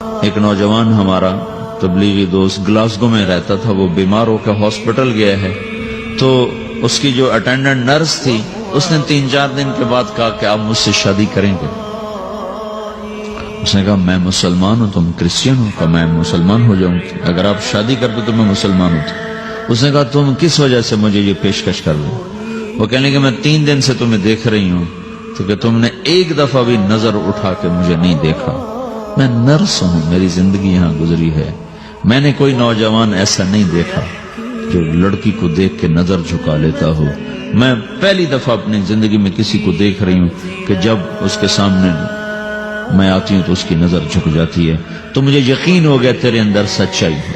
ایک نوجوان ہمارا تبلیغی دوست گلاسگو میں رہتا تھا، وہ بیمار ہو کے ہاسپٹل گیا ہے، تو اس کی جو اٹینڈنٹ نرس تھی اس نے 3-4 دن کے بعد کہا کہ آپ مجھ سے شادی کریں گے؟ اس نے کہا میں مسلمان ہوں، تم کرسچن ہو؟ کہا میں مسلمان ہو جاؤں، اگر آپ شادی کرتے تو میں مسلمان ہوں۔ اس نے کہا تم کس وجہ سے مجھے یہ پیشکش کر دیں؟ وہ کہنے کہ میں 3 دن سے تمہیں دیکھ رہی ہوں تو کہ تم نے ایک دفعہ بھی نظر اٹھا کے مجھے نہیں دیکھا، میں نرس ہوں، میری زندگی یہاں گزری ہے، میں نے کوئی نوجوان ایسا نہیں دیکھا جو لڑکی کو دیکھ کے نظر جھکا لیتا ہو، میں پہلی دفعہ اپنی زندگی میں کسی کو دیکھ رہی ہوں کہ جب اس کے سامنے میں آتی ہوں تو اس کی نظر جھک جاتی ہے، تو مجھے یقین ہو گیا تیرے اندر سچائی ہے۔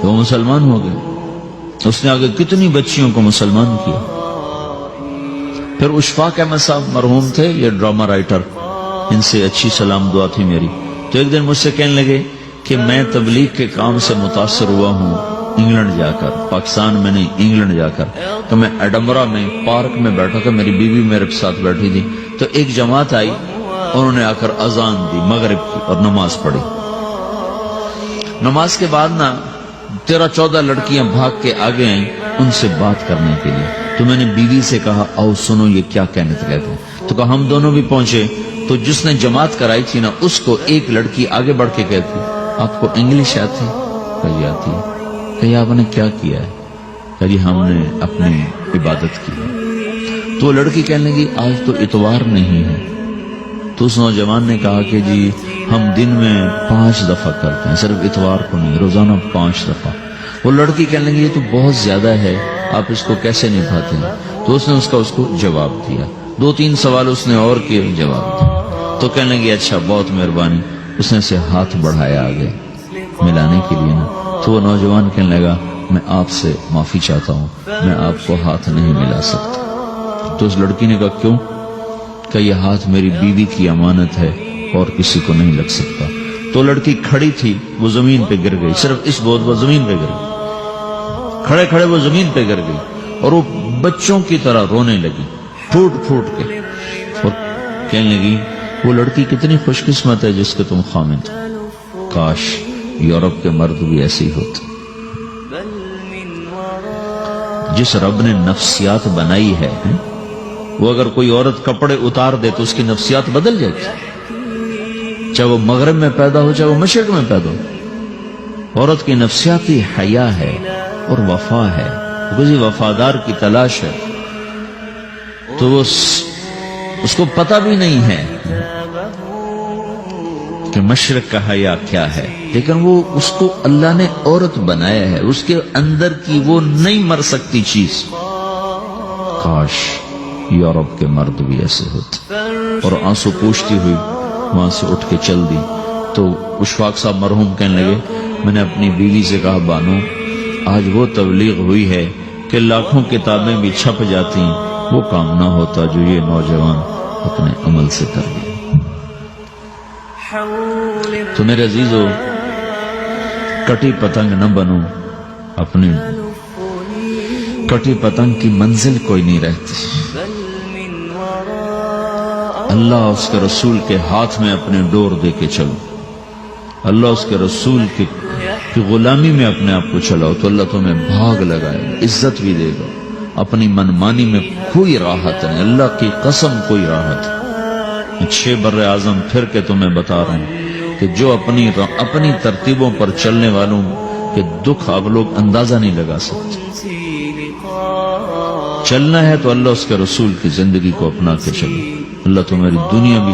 تو مسلمان ہو گئے، اس نے آگے کتنی بچیوں کو مسلمان کیا۔ پھر اشفاق احمد صاحب مرحوم تھے، یہ ڈرامہ رائٹر، ان سے اچھی سلام دعا تھی میری، تو ایک دن مجھ سے کہنے لگے کہ میں تبلیغ کے کام سے متاثر ہوا ہوں انگلینڈ جا کر، پاکستان میں نہیں انگلینڈ جا کر، تو میں ایڈنبرا میں پارک میں بیٹھا تھا، میری بیوی میرے ساتھ بیٹھی تھی، تو ایک جماعت آئی، انہوں نے آ کر اذان دی مغرب کی اور نماز پڑھی۔ نماز کے بعد 13-14 لڑکیاں بھاگ کے آگے آئیں ان سے بات کرنے کے لیے، تو میں نے بیوی سے کہا آؤ سنو یہ کیا کہتے ہیں، تو کہا ہم دونوں بھی پہنچے، تو جس نے جماعت کرائی تھی اس کو ایک لڑکی آگے بڑھ کے کہتی آپ کو انگلش آتی؟ کہی آتی ہے۔ کہی آپ نے کیا کیا ہے؟ کہی ہم نے اپنی عبادت کی۔ تو لڑکی کہنے لگی آج تو اتوار نہیں ہے، تو اس نوجوان نے کہا کہ جی ہم دن میں 5 دفعہ کرتے ہیں، صرف اتوار کو نہیں، روزانہ 5 دفعہ۔ وہ لڑکی کہنے لگی یہ تو بہت زیادہ ہے، آپ اس کو کیسے نبھاتے ہیں؟ تو اس نے اس کو جواب دیا، 2-3 سوال اس نے اور کیے، جواب دیا، تو کہنے لگی اچھا بہت مہربانی۔ اس نے سے ہاتھ بڑھایا آگے ملانے کے لیے تو وہ نوجوان کہنے لگا میں آپ سے معافی چاہتا ہوں، میں آپ کو ہاتھ نہیں ملا سکتا۔ تو اس لڑکی نے کہا کیوں؟ کہ یہ ہاتھ میری بیوی کی امانت ہے اور کسی کو نہیں لگ سکتا۔ تو لڑکی کھڑی تھی، وہ زمین پہ گر گئی، صرف اس بہت وہ زمین پہ گر گئی، کھڑے کھڑے وہ زمین پہ گر گئی اور وہ بچوں کی طرح رونے لگی پھوٹ پھوٹ کے، اور کہنے لگی وہ لڑکی کتنی خوش قسمت ہے جس کے تم خامد، کاش یورپ کے مرد بھی ایسے ہی ہوتے۔ جس رب نے نفسیات بنائی ہے وہ اگر کوئی عورت کپڑے اتار دے تو اس کی نفسیات بدل جاتی، چاہے وہ مغرب میں پیدا ہو چاہے وہ مشرق میں پیدا ہو۔ عورت کی نفسیاتی حیا ہے اور وفا ہے، کسی وفادار کی تلاش ہے، تو وہ اس کو پتہ بھی نہیں ہے کہ مشرق کا حیا کیا ہے، لیکن وہ اس کو اللہ نے عورت بنایا ہے، اس کے اندر کی وہ نہیں مر سکتی چیز۔ کاش یورپ کے مرد بھی ایسے ہوتے۔ اور آنسو پوچھتی ہوئی وہاں سے اٹھ کے چل دی۔ تو اشفاق صاحب مرحوم کہنے لگے میں نے اپنی بیوی سے کہا بانو آج وہ تبلیغ ہوئی ہے کہ لاکھوں کتابیں بھی چھپ جاتی، وہ کام نہ ہوتا جو یہ نوجوان اپنے عمل سے کر لیا۔ تو میرے عزیزو کٹی پتنگ نہ بنو، اپنی کٹی پتنگ کی منزل کوئی نہیں رہتی۔ اللہ اس کے رسول کے ہاتھ میں اپنے ڈور دے کے چلو، اللہ اس کے رسول کی غلامی میں اپنے آپ کو چلاؤ تو اللہ تمہیں بھاگ لگائے گا، عزت بھی دے گا۔ اپنی منمانی میں کوئی راحت نہیں، اللہ کی قسم کوئی راحت نہیں۔ 6 بر اعظم پھر کے تمہیں بتا رہا ہوں کہ جو اپنی ترتیبوں پر چلنے والوں کے دکھ آپ لوگ اندازہ نہیں لگا سکتے۔ چلنا ہے تو اللہ اس کے رسول کی زندگی کو اپنا کے چلو، اللہ تمہاری دنیا بھی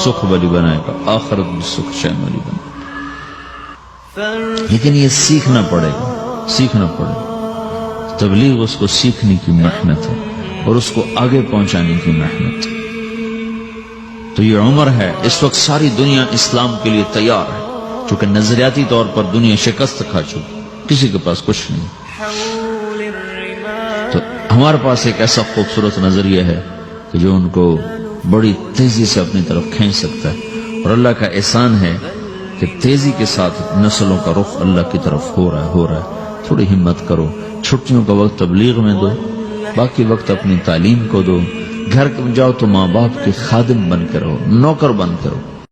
سکھ والی بنائے گا، آخرت بھی سکھ چین والی بنائے گا۔ لیکن یہ سیکھنا پڑے گا، سیکھنا پڑے گا۔ تبلیغ اس کو سیکھنے کی محنت ہے اور اس کو آگے پہنچانے کی محنت ہے۔ تو یہ عمر ہے، اس وقت ساری دنیا اسلام کے لیے تیار ہے، چونکہ نظریاتی طور پر دنیا شکست کھا چکی، کسی کے پاس کچھ نہیں۔ تو ہمارے پاس ایک ایسا خوبصورت نظریہ ہے کہ جو ان کو بڑی تیزی سے اپنی طرف کھینچ سکتا ہے، اور اللہ کا احسان ہے کہ تیزی کے ساتھ نسلوں کا رخ اللہ کی طرف ہو رہا ہے۔ تھوڑی ہمت کرو، چھٹیوں کا وقت تبلیغ میں دو، باقی وقت اپنی تعلیم کو دو، گھر جاؤ تو ماں باپ کے خادم بن کے رہو، نوکر بن کے رہو۔